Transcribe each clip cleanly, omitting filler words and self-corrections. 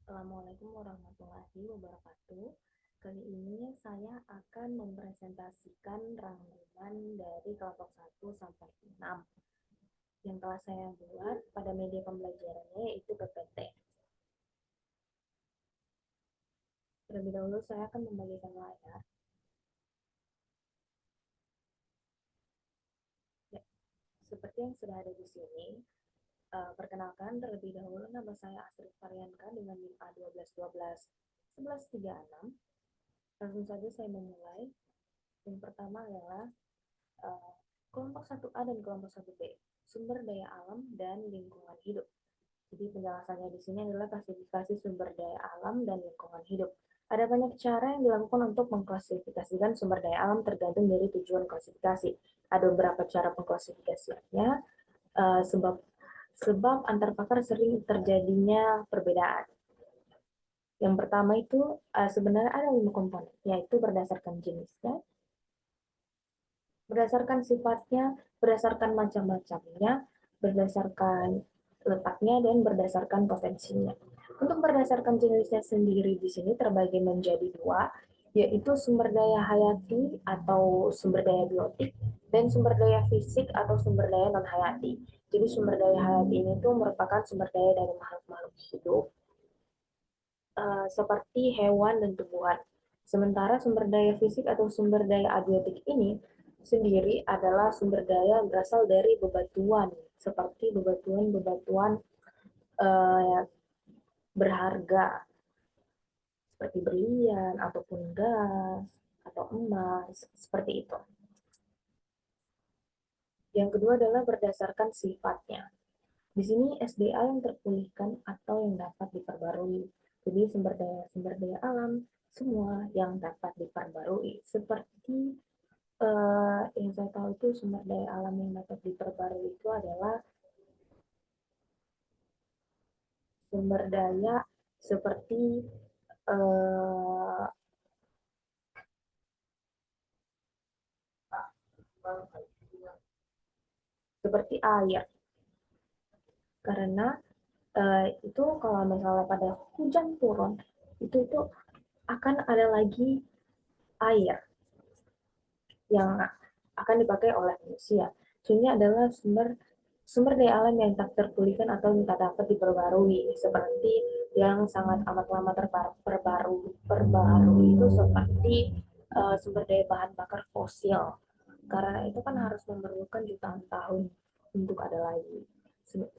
Assalamualaikum warahmatullahi wabarakatuh. Kali ini saya akan mempresentasikan rangkuman dari kelompok 1 sampai 6 yang telah saya buat pada media pembelajarannya yaitu PPT. Terlebih dahulu saya akan membagikan layar. Ya, seperti yang sudah ada di sini, perkenalkan terlebih dahulu nama saya Astrid Varianka dengan NIM A1212 1136. Langsung saja saya memulai. Yang pertama adalah uh, kelompok 1A dan kelompok 1B, sumber daya alam dan lingkungan hidup. Jadi penjelasannya di sini adalah klasifikasi sumber daya alam dan lingkungan hidup. Ada banyak cara yang dilakukan untuk mengklasifikasikan sumber daya alam tergantung dari tujuan klasifikasi. Ada beberapa cara pengklasifikasiannya, sebab sebab antar pakar sering terjadinya perbedaan. Yang pertama itu sebenarnya ada 5 komponen, yaitu berdasarkan jenisnya, berdasarkan sifatnya, berdasarkan macam-macamnya, berdasarkan letaknya, dan berdasarkan potensinya. Untuk berdasarkan jenisnya sendiri di sini terbagi menjadi dua, yaitu sumber daya hayati atau sumber daya biotik, dan sumber daya fisik atau sumber daya non-hayati. Jadi sumber daya hayati ini tuh merupakan sumber daya dari makhluk-makhluk hidup, seperti hewan dan tumbuhan. Sementara sumber daya fisik atau sumber daya abiotik ini sendiri adalah sumber daya yang berasal dari bebatuan, seperti bebatuan-bebatuan uh, berharga, seperti berlian, ataupun gas, atau emas, seperti itu. Yang kedua adalah berdasarkan sifatnya. Di sini SDA yang terpulihkan atau yang dapat diperbarui. Jadi sumber daya alam semua yang dapat diperbarui. Seperti yang saya tahu itu sumber daya alam yang dapat diperbarui itu adalah sumber daya seperti uh, seperti air. Karena itu kalau misalnya pada hujan turun itu akan ada lagi air yang akan dipakai oleh manusia. Sehingga adalah sumber sumber daya alam yang tak terpulihkan atau yang tak dapat diperbarui, seperti yang sangat amat lama perbarui itu seperti sumber daya bahan bakar fosil, karena itu kan harus memerlukan jutaan tahun untuk ada lagi.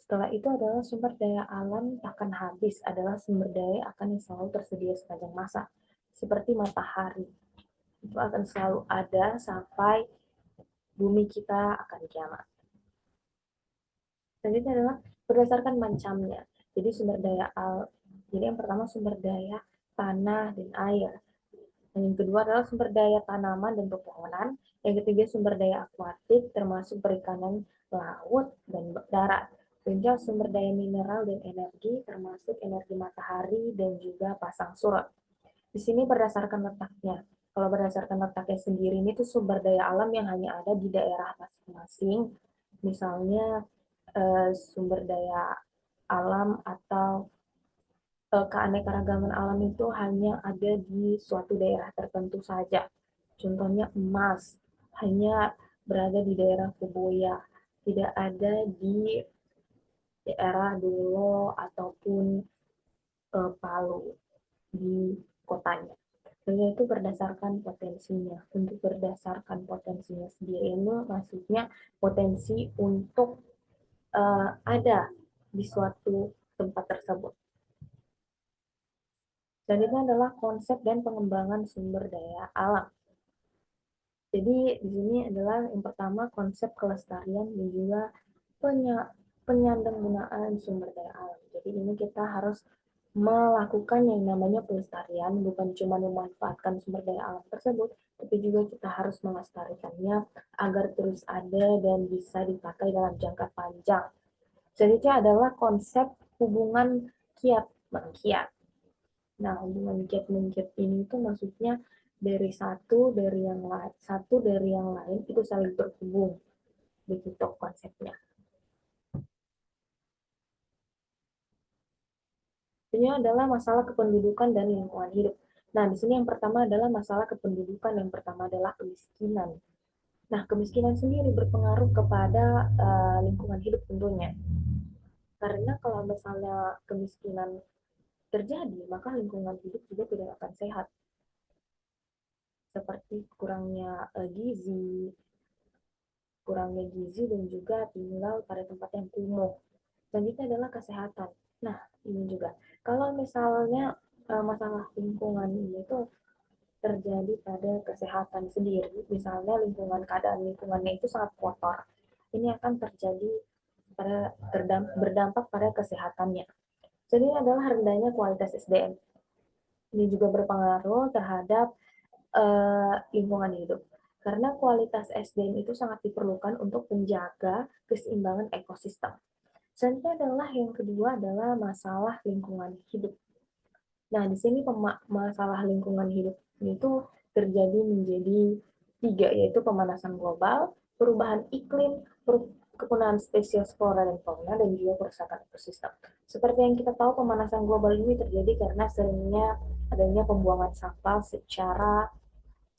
Setelah itu adalah sumber daya alam akan habis, adalah sumber daya akan yang selalu tersedia sepanjang masa, seperti matahari. Itu akan selalu ada sampai bumi kita akan kiamat. Selanjutnya adalah berdasarkan macamnya. Jadi sumber daya jadi yang pertama sumber daya tanah dan air. Yang kedua adalah sumber daya tanaman dan pepohonan. Yang ketiga sumber daya akuatik termasuk perikanan laut dan darat. Dan juga sumber daya mineral dan energi termasuk energi matahari dan juga pasang surut. Di sini berdasarkan letaknya. Kalau berdasarkan letaknya sendiri ini tuh sumber daya alam yang hanya ada di daerah masing-masing. Misalnya sumber daya alam atau keanekaragaman alam itu hanya ada di suatu daerah tertentu saja. Contohnya emas hanya berada di daerah Kuboya, tidak ada di daerah Dolo ataupun Palu di kotanya. Dan itu berdasarkan potensinya. Untuk berdasarkan potensinya sendiri itu maksudnya potensi untuk ada di suatu tempat tersebut. Dan itu adalah konsep dan pengembangan sumber daya alam. Jadi di sini adalah yang pertama konsep kelestarian dan juga penyandanggunaan sumber daya alam. Jadi ini kita harus melakukan yang namanya pelestarian, bukan cuma memanfaatkan sumber daya alam tersebut, tapi juga kita harus melestarikannya agar terus ada dan bisa dipakai dalam jangka panjang. Selanjutnya adalah konsep hubungan kiat mengkiat. Nah, hubungan kiat mengkiat ini itu maksudnya dari satu dari yang lain itu saling terhubung, begitu konsepnya. Ini adalah masalah kependudukan dan lingkungan hidup. Nah, di sini yang pertama adalah masalah kependudukan, yang pertama adalah kemiskinan. Nah, kemiskinan sendiri berpengaruh kepada lingkungan hidup tentunya. Karena kalau misalnya kemiskinan terjadi, maka lingkungan hidup juga tidak akan sehat. Seperti kurangnya gizi dan juga tinggal pada tempat yang kumuh. Selanjutnya adalah kesehatan. Nah, ini juga. Kalau misalnya masalah lingkungan ini tuh terjadi pada kesehatan sendiri, misalnya keadaan lingkungannya itu sangat kotor, ini akan terjadi berdampak pada kesehatannya. Jadi adalah rendahnya kualitas SDM. Ini juga berpengaruh terhadap lingkungan hidup. Karena kualitas SDM itu sangat diperlukan untuk menjaga keseimbangan ekosistem. Selanjutnya adalah yang kedua adalah masalah lingkungan hidup. Nah, di sini masalah lingkungan hidup itu terjadi menjadi tiga, yaitu pemanasan global, perubahan iklim, kepunahan spesies flora dan fauna, dan juga kerusakan ekosistem. Seperti yang kita tahu, pemanasan global ini terjadi karena seringnya adanya pembuangan sampah secara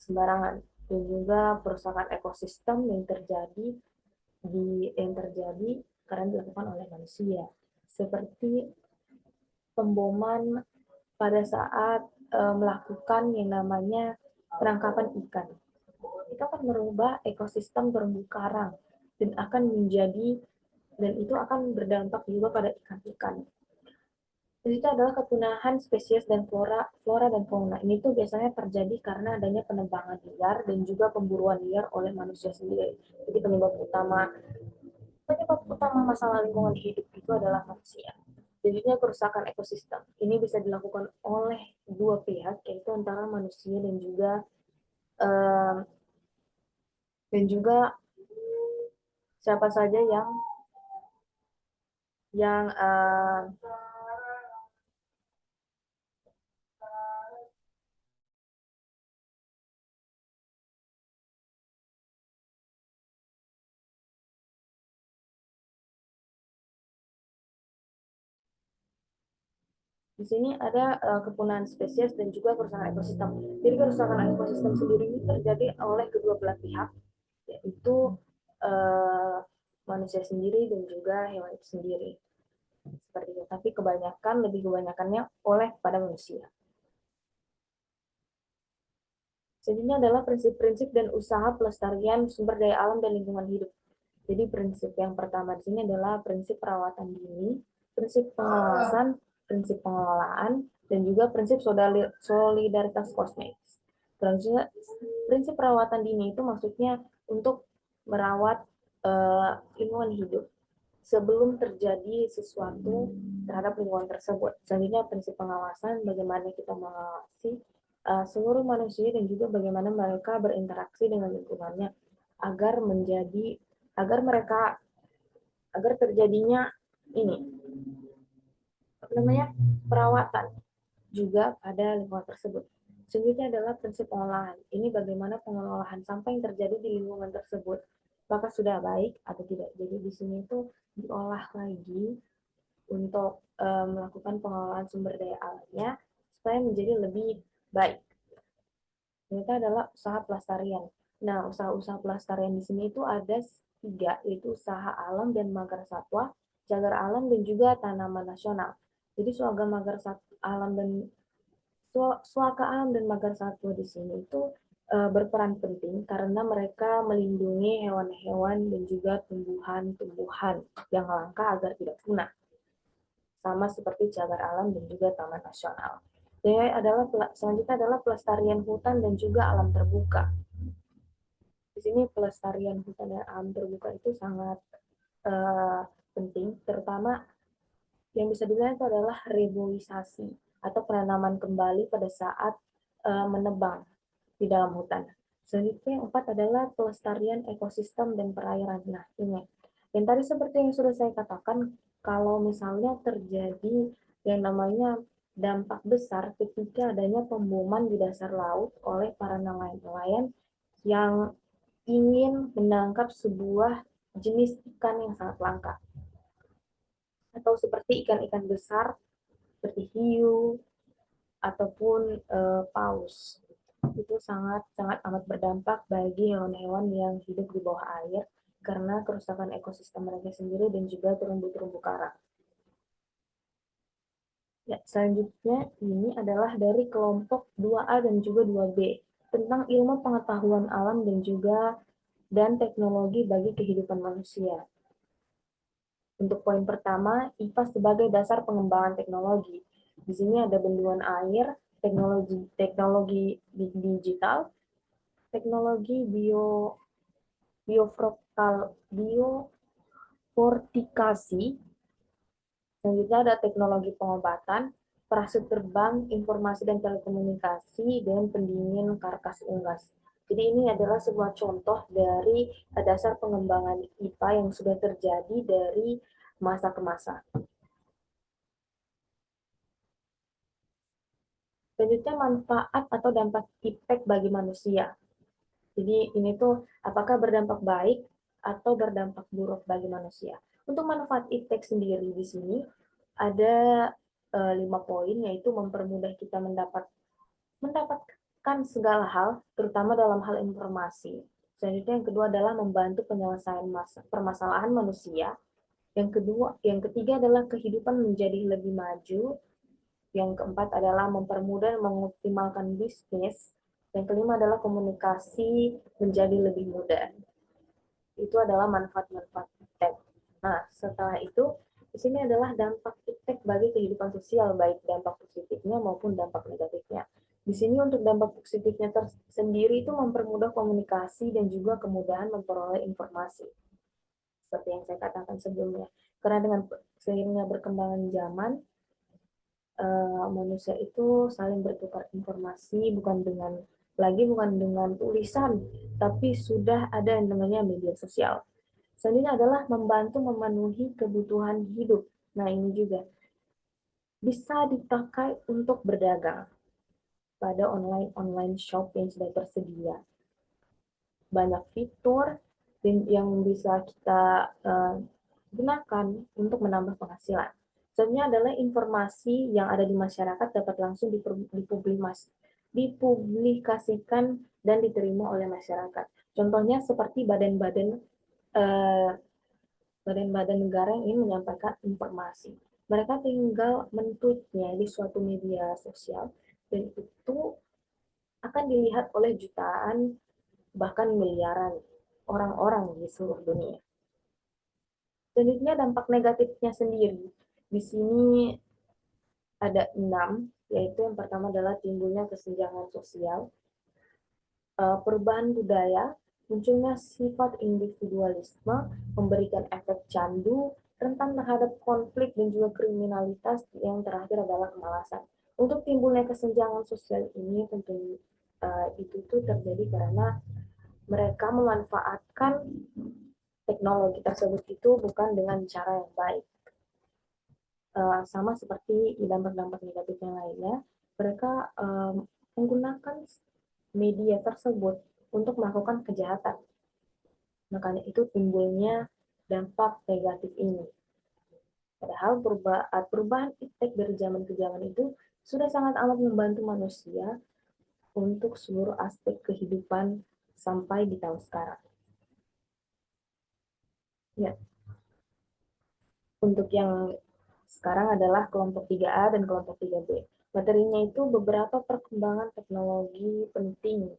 sembarangan dan juga perusakan ekosistem yang terjadi karena dilakukan oleh manusia, seperti pemboman pada saat melakukan yang namanya penangkapan ikan. Itu akan merubah ekosistem terumbu karang dan itu akan berdampak juga pada ikan-ikan. Itu adalah kepunahan spesies dan flora dan fauna. Ini tuh biasanya terjadi karena adanya penebangan liar dan juga pemburuan liar oleh manusia sendiri. Jadi penyebab utama masalah lingkungan hidup itu adalah manusia. Jadinya kerusakan ekosistem. Ini bisa dilakukan oleh dua pihak, yaitu antara manusia um, dan juga siapa saja yang di sini ada kepunahan spesies dan juga kerusakan ekosistem. Jadi kerusakan ekosistem sendiri ini terjadi oleh kedua belah pihak, yaitu uh, manusia sendiri dan juga hewan itu sendiri. Seperti itu. Tapi lebih kebanyakannya oleh pada manusia. Selanjutnya adalah prinsip-prinsip dan usaha pelestarian sumber daya alam dan lingkungan hidup. Jadi prinsip yang pertama di sini adalah prinsip perawatan dini, prinsip pengawasan, prinsip pengelolaan, dan juga prinsip solidaritas kosmis. Selanjutnya, prinsip perawatan dini itu maksudnya untuk merawat lingkungan hidup sebelum terjadi sesuatu terhadap lingkungan tersebut. Selanjutnya prinsip pengawasan, bagaimana kita mengawasi seluruh manusia dan juga bagaimana mereka berinteraksi dengan lingkungannya agar menjadi agar mereka agar terjadinya ini apa namanya perawatan juga pada lingkungan tersebut. Selanjutnya adalah prinsip pengolahan. Ini bagaimana pengelolaan sampah yang terjadi di lingkungan tersebut, apakah sudah baik atau tidak. Jadi di sini itu diolah lagi untuk melakukan pengelolaan sumber daya alamnya supaya menjadi lebih baik. Ini adalah usaha pelestarian. Nah, usaha-usaha pelestarian di sini itu ada tiga, yaitu usaha alam dan magar satwa, cagar alam, dan juga tanaman nasional. Jadi suaka alam dan magar satwa di sini itu berperan penting karena mereka melindungi hewan-hewan dan juga tumbuhan-tumbuhan yang langka agar tidak punah, sama seperti cagar alam dan juga taman nasional. Selanjutnya adalah pelestarian hutan dan juga alam terbuka. Di sini pelestarian hutan dan alam terbuka itu sangat penting, terutama yang bisa dilihat itu adalah reboisasi atau penanaman kembali pada saat menebang di dalam hutan. Selanjutnya yang keempat adalah pelestarian ekosistem dan perairan. Nah, ini. Dan tadi seperti yang sudah saya katakan, kalau misalnya terjadi yang namanya dampak besar ketika adanya pemboman di dasar laut oleh para nelayan-nelayan yang ingin menangkap sebuah jenis ikan yang sangat langka. Atau seperti ikan-ikan besar seperti hiu ataupun paus. Itu sangat sangat amat berdampak bagi hewan-hewan yang hidup di bawah air karena kerusakan ekosistem mereka sendiri dan juga terumbu-terumbu karang. Ya, selanjutnya ini adalah dari kelompok 2A dan juga 2B tentang ilmu pengetahuan alam dan teknologi bagi kehidupan manusia. Untuk poin pertama, IPA sebagai dasar pengembangan teknologi. Di sini ada bendungan air, teknologi digital, teknologi biofortikasi, selanjutnya ada teknologi pengobatan, parasut terbang, informasi dan telekomunikasi, dan pendingin karkas unggas. Jadi ini adalah sebuah contoh dari dasar pengembangan IPA yang sudah terjadi dari masa ke masa. Selanjutnya manfaat atau dampak iptek bagi manusia. Jadi ini tuh apakah berdampak baik atau berdampak buruk bagi manusia. Untuk manfaat iptek sendiri di sini ada 5 poin, yaitu mempermudah kita mendapatkan segala hal, terutama dalam hal informasi. Selanjutnya yang kedua adalah membantu penyelesaian permasalahan manusia. Yang ketiga adalah kehidupan menjadi lebih maju. Yang keempat adalah mempermudah dan mengoptimalkan bisnis. Yang kelima adalah komunikasi menjadi lebih mudah. Itu adalah manfaat-manfaat iptek. Nah, setelah itu, di sini adalah dampak iptek bagi kehidupan sosial, baik dampak positifnya maupun dampak negatifnya. Di sini untuk dampak positifnya tersendiri itu mempermudah komunikasi dan juga kemudahan memperoleh informasi. Seperti yang saya katakan sebelumnya. Karena dengan seiringnya berkembangan zaman, manusia itu saling bertukar informasi bukan dengan tulisan, tapi sudah ada yang namanya media sosial. Selanjutnya adalah membantu memenuhi kebutuhan hidup. Nah, ini juga bisa dipakai untuk berdagang pada online shop yang sudah tersedia. Banyak fitur yang bisa kita gunakan untuk menambah penghasilan. Selanjutnya adalah informasi yang ada di masyarakat dapat langsung dipublikasikan dan diterima oleh masyarakat. Contohnya seperti badan-badan negara yang ingin menyampaikan informasi. Mereka tinggal men-tweetnya di suatu media sosial dan itu akan dilihat oleh jutaan bahkan miliaran orang-orang di seluruh dunia. Selanjutnya dampak negatifnya sendiri. Di sini ada 6, yaitu yang pertama adalah timbulnya kesenjangan sosial, perubahan budaya, munculnya sifat individualisme, memberikan efek candu, rentan terhadap konflik dan juga kriminalitas, yang terakhir adalah kemalasan. Untuk timbulnya kesenjangan sosial ini tentu itu tuh terjadi karena mereka memanfaatkan teknologi tersebut itu bukan dengan cara yang baik. Sama seperti dampak-dampak negatif yang lainnya, mereka menggunakan media tersebut untuk melakukan kejahatan. Makanya itu timbulnya dampak negatif ini. Padahal perubahan iptek dari zaman ke zaman itu sudah sangat amat membantu manusia untuk seluruh aspek kehidupan sampai di tahun sekarang. Ya, untuk yang sekarang adalah kelompok 3A dan kelompok 3B. Materinya itu beberapa perkembangan teknologi penting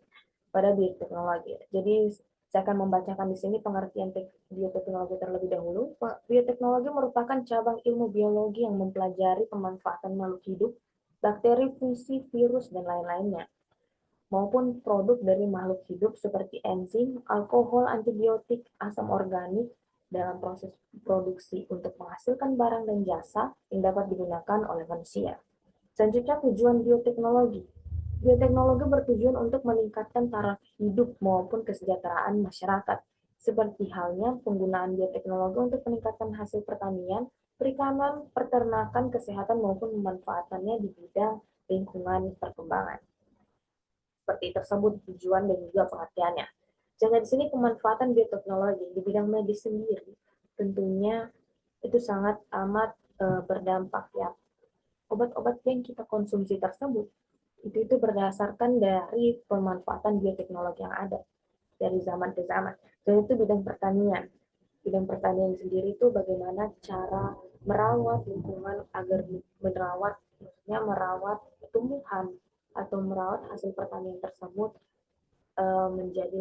pada bioteknologi. Jadi saya akan membacakan di sini pengertian bioteknologi terlebih dahulu. Bioteknologi merupakan cabang ilmu biologi yang mempelajari pemanfaatan makhluk hidup, bakteri, fungsi, virus, dan lain-lainnya, maupun produk dari makhluk hidup seperti enzim, alkohol, antibiotik, asam organik dalam proses produksi untuk menghasilkan barang dan jasa yang dapat digunakan oleh manusia. Selanjutnya, tujuan bioteknologi. Bioteknologi bertujuan untuk meningkatkan taraf hidup maupun kesejahteraan masyarakat, seperti halnya penggunaan bioteknologi untuk meningkatkan hasil pertanian, perikanan, peternakan, kesehatan maupun pemanfaatannya di bidang lingkungan perkembangan. Seperti tersebut tujuan dan juga pengertiannya. Jadi di sini pemanfaatan bioteknologi di bidang medis sendiri tentunya itu sangat amat berdampak ya. obat-obat yang kita konsumsi tersebut itu berdasarkan dari pemanfaatan bioteknologi yang ada dari zaman ke zaman. Dan itu bidang pertanian. Bidang pertanian sendiri itu bagaimana cara merawat lingkungan agar maksudnya merawat tumbuhan atau merawat hasil pertanian tersebut menjadi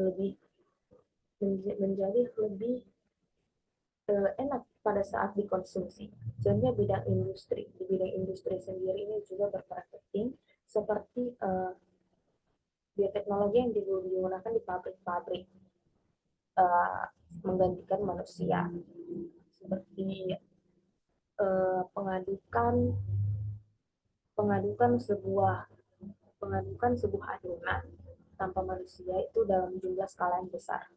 lebih enak pada saat dikonsumsi. Contohnya bidang industri. Di bidang industri sendiri ini juga berperan penting seperti bioteknologi yang digunakan di pabrik-pabrik uh, menggantikan manusia seperti pengadukan pengadukan sebuah pengadukan sebuah adonan tanpa manusia itu dalam jumlah skala yang besar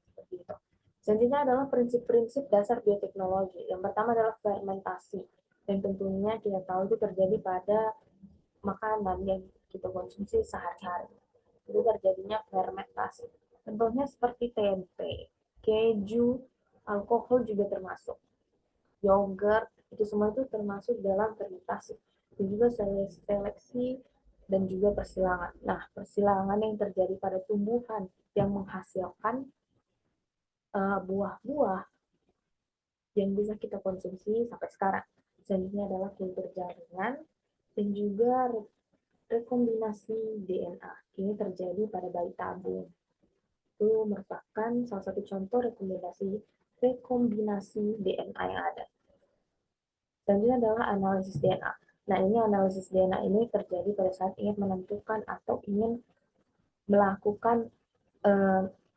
seperti itu. Selanjutnya adalah prinsip-prinsip dasar bioteknologi. Yang pertama adalah fermentasi, dan tentunya kita tahu itu terjadi pada makanan yang kita konsumsi sehari-hari. Itu terjadinya fermentasi. Contohnya seperti tempe, keju, alkohol juga termasuk, yogurt, itu semua itu termasuk dalam fermentasi. Dan juga seleksi dan juga persilangan. Nah, persilangan yang terjadi pada tumbuhan yang menghasilkan buah-buah yang bisa kita konsumsi sampai sekarang. Selanjutnya adalah kultur jaringan dan juga rekombinasi DNA. Ini terjadi pada bayi tabung. Itu merupakan salah satu contoh rekombinasi DNA yang ada. Selanjutnya adalah analisis DNA. Nah, ini analisis DNA ini terjadi pada saat ingin menentukan atau ingin melakukan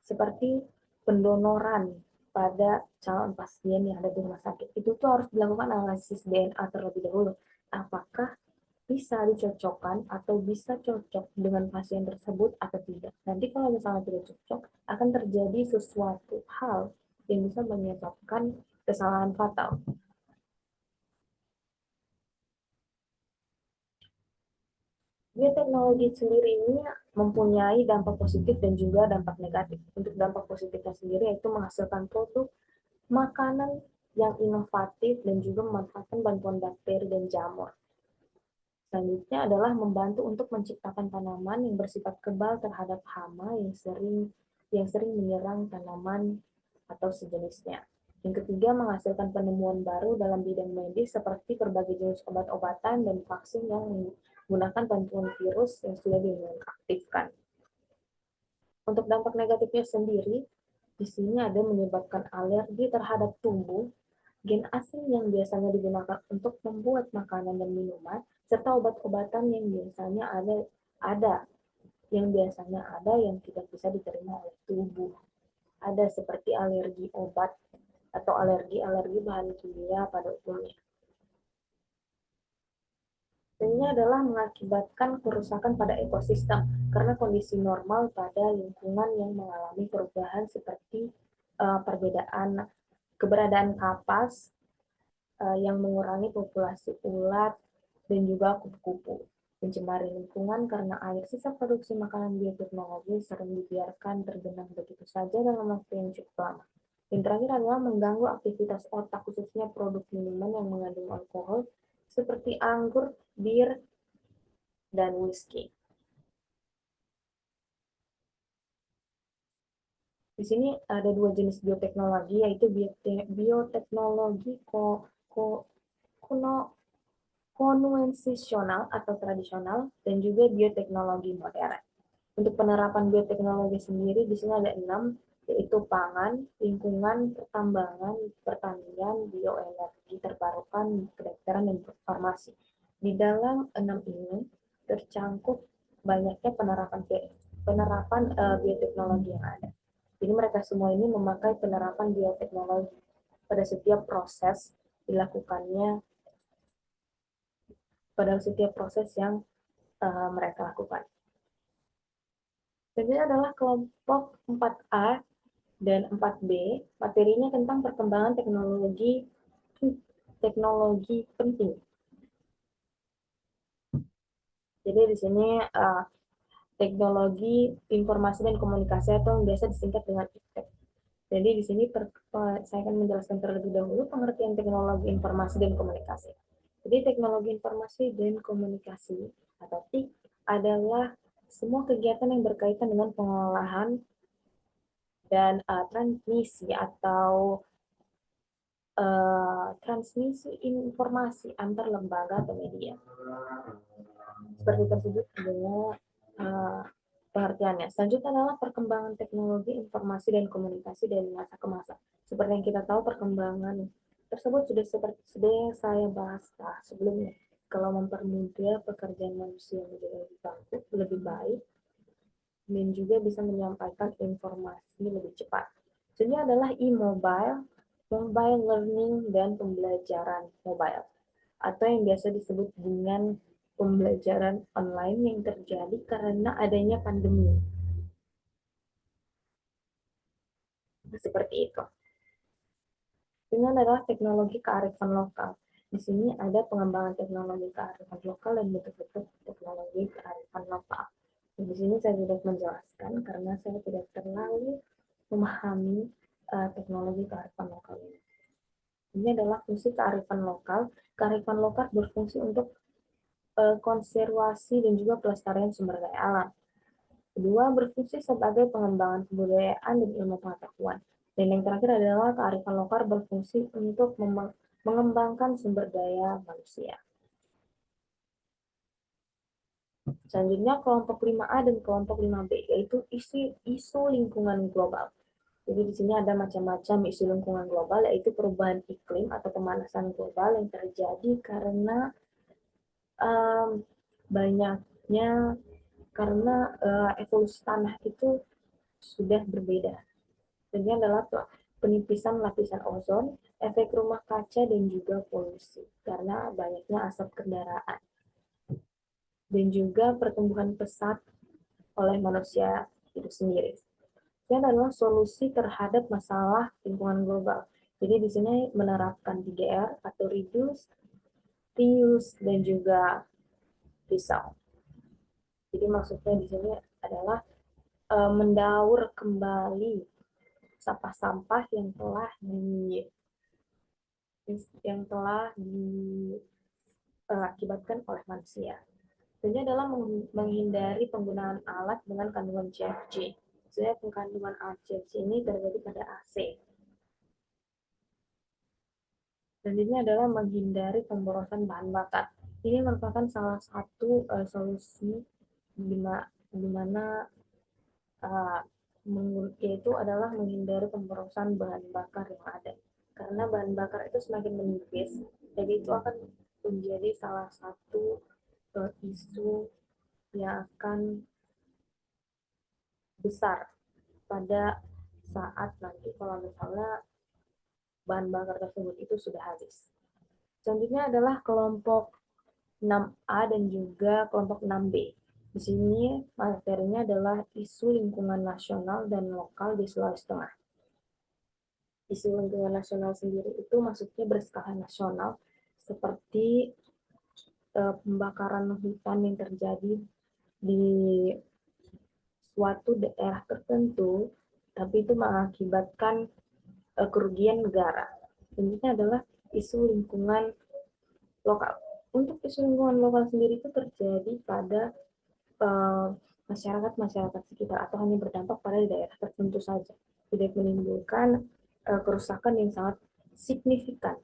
seperti pendonoran pada calon pasien yang ada di rumah sakit. Itu tuh harus dilakukan analisis DNA terlebih dahulu. Apakah bisa dicocokkan atau bisa cocok dengan pasien tersebut atau tidak. Nanti kalau misalnya tidak cocok, akan terjadi sesuatu hal yang bisa menyebabkan kesalahan fatal. Bioteknologi sendiri ini mempunyai dampak positif dan juga dampak negatif. Untuk dampak positifnya sendiri yaitu menghasilkan produk makanan yang inovatif dan juga memanfaatkan bantuan bakteri dan jamur. Selanjutnya adalah membantu untuk menciptakan tanaman yang bersifat kebal terhadap hama yang sering menyerang tanaman atau sejenisnya. Yang ketiga, menghasilkan penemuan baru dalam bidang medis seperti berbagai jenis obat-obatan dan vaksin yang menggunakan bantuan virus yang sudah dinonaktifkan. Untuk dampak negatifnya sendiri, di sini ada menyebabkan alergi terhadap tumbuh, gen asing yang biasanya digunakan untuk membuat makanan dan minuman, serta obat-obatan yang biasanya ada yang tidak bisa diterima oleh tubuh. Ada seperti alergi obat atau alergi bahan kimia pada umumnya. Ini adalah mengakibatkan kerusakan pada ekosistem karena kondisi normal pada lingkungan yang mengalami perubahan seperti keberadaan kapas yang mengurangi populasi ulat dan juga kupu-kupu. Pencemaran lingkungan karena air sisa produksi makanan bioteknologi sering dibiarkan tergenang begitu saja dalam waktu yang cukup lama. Yang terakhir adalah mengganggu aktivitas otak, khususnya produk minuman yang mengandung alkohol seperti anggur, bir, dan whisky. Di sini ada dua jenis bioteknologi, yaitu bioteknologi konvensional atau tradisional dan juga bioteknologi modern. Untuk penerapan bioteknologi sendiri di sini ada 6, yaitu pangan, lingkungan, pertambangan, pertanian, bioenergi terbarukan, kedokteran, dan farmasi. Di dalam 6 ini tercangkup banyaknya penerapan bioteknologi yang ada. Jadi mereka semua ini memakai penerapan bioteknologi pada setiap proses dilakukannya, pada setiap proses yang mereka lakukan. Jadi adalah kelompok 4A dan 4B, materinya tentang perkembangan teknologi penting. Jadi di sini teknologi informasi dan komunikasi atau yang biasa disingkat dengan IPTEK. Jadi di sini saya akan menjelaskan terlebih dahulu pengertian teknologi informasi dan komunikasi. Jadi teknologi informasi dan komunikasi atau TIK adalah semua kegiatan yang berkaitan dengan pengolahan dan transmisi atau transmisi informasi antar lembaga atau media. Seperti tersebut dengan pengertiannya. Selanjutnya adalah perkembangan teknologi informasi dan komunikasi dari masa ke masa. Seperti yang kita tahu, perkembangan tersebut sudah saya bahas sebelumnya. Kalau mempermudah pekerjaan manusia menjadi lebih baik, dan juga bisa menyampaikan informasi lebih cepat. Selanjutnya adalah e-mobile, mobile learning, dan pembelajaran mobile, atau yang biasa disebut dengan pembelajaran online yang terjadi karena adanya pandemi. Seperti itu. Dengan adalah teknologi kearifan lokal. Di sini ada pengembangan teknologi kearifan lokal dan bentuk-bentuk teknologi kearifan lokal. Di sini saya tidak menjelaskan karena saya tidak terlalu memahami teknologi kearifan lokal ini. Ini adalah fungsi kearifan lokal. Kearifan lokal berfungsi untuk konservasi dan juga pelestarian sumber daya alam. Kedua, berfungsi sebagai pengembangan kebudayaan dan ilmu pengetahuan. Dan yang terakhir adalah kearifan lokal berfungsi untuk mengembangkan sumber daya manusia. Selanjutnya kelompok 5A dan kelompok 5B, yaitu isu lingkungan global. Jadi di sini ada macam-macam isu lingkungan global, yaitu perubahan iklim atau pemanasan global yang terjadi karena banyaknya evolusi tanah itu sudah berbeda. Ini adalah penipisan lapisan ozon, efek rumah kaca, dan juga polusi karena banyaknya asap kendaraan. Dan juga pertumbuhan pesat oleh manusia itu sendiri. Dan adalah solusi terhadap masalah lingkungan global. Jadi di sini menerapkan 3R atau reduce, reuse, dan juga recycle. Jadi maksudnya di sini adalah mendaur kembali sampah-sampah yang telah diakibatkan oleh manusia. Ini adalah menghindari penggunaan alat dengan kandungan CFC. Sebenarnya kandungan alat CFC ini terjadi pada AC. Dan ini adalah menghindari pemborosan bahan bakar. Ini merupakan salah satu solusi di mana yaitu adalah menghindari pemborosan bahan bakar yang ada. Karena bahan bakar itu semakin menipis, jadi itu akan menjadi salah satu isu yang akan besar pada saat nanti kalau misalnya bahan bakar tersebut itu sudah habis. Selanjutnya adalah kelompok 6A dan juga kelompok 6B. Di sini materinya adalah isu lingkungan nasional dan lokal di Sulawesi Tengah. Isu lingkungan nasional sendiri itu maksudnya berskala nasional, seperti pembakaran hutan yang terjadi di suatu daerah tertentu, tapi itu mengakibatkan kerugian negara. Selanjutnya adalah isu lingkungan lokal. Untuk isu lingkungan lokal sendiri itu terjadi pada masyarakat sekitar atau hanya berdampak pada daerah tertentu saja, tidak menimbulkan kerusakan yang sangat signifikan.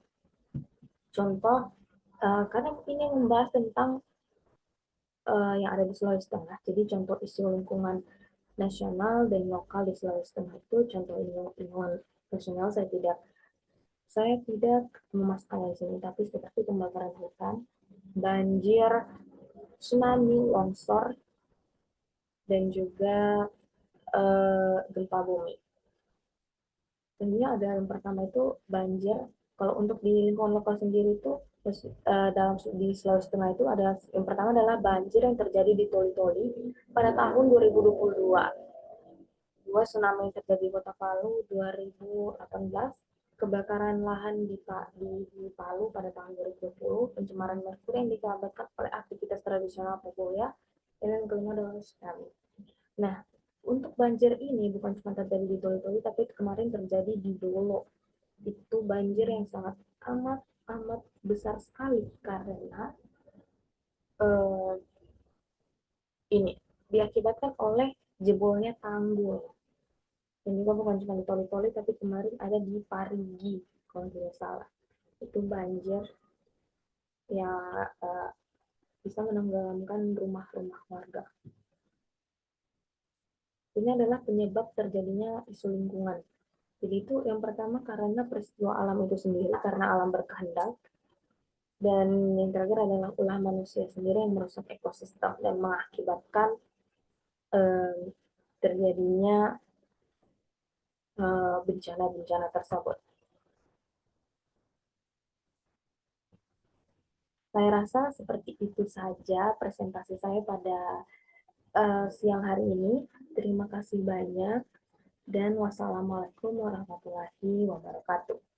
Contoh, karena ini membahas tentang yang ada di Sulawesi Tengah, jadi contoh isu lingkungan nasional dan lokal di Sulawesi Tengah itu, contoh lingkungan nasional saya tidak memasukkan di sini, tapi seperti pembakaran hutan, banjir, tsunami, longsor, dan juga gempa bumi. Tentunya ada yang pertama itu banjir. Kalau untuk di lingkungan lokal sendiri itu di Sulawesi Tengah itu ada yang pertama adalah banjir yang terjadi di Toli-Toli pada tahun 2022. Dua, tsunami yang terjadi di Kota Palu 2018, kebakaran lahan di Palu pada tahun 2020, pencemaran merkuri yang diakibatkan oleh aktivitas tradisional Poboya, dan yang kelima adalah tsunami. Nah, untuk banjir ini bukan cuma terjadi di Toli-Toli, tapi kemarin terjadi di Dolo. Itu banjir yang sangat amat amat besar sekali karena eh, ini diakibatkan oleh jebolnya tanggul. Dan juga bukan cuma di Toli-Toli, tapi kemarin ada di Parigi, kalau tidak salah. Itu banjir yang bisa menenggelamkan rumah-rumah warga. Ini adalah penyebab terjadinya isu lingkungan. Jadi itu yang pertama karena peristiwa alam itu sendiri, karena alam berkehendak. Dan yang terakhir adalah ulah manusia sendiri yang merusak ekosistem dan mengakibatkan eh, terjadinya bencana-bencana tersebut. Saya rasa seperti itu saja presentasi saya pada siang hari ini. Terima kasih banyak dan wassalamualaikum warahmatullahi wabarakatuh.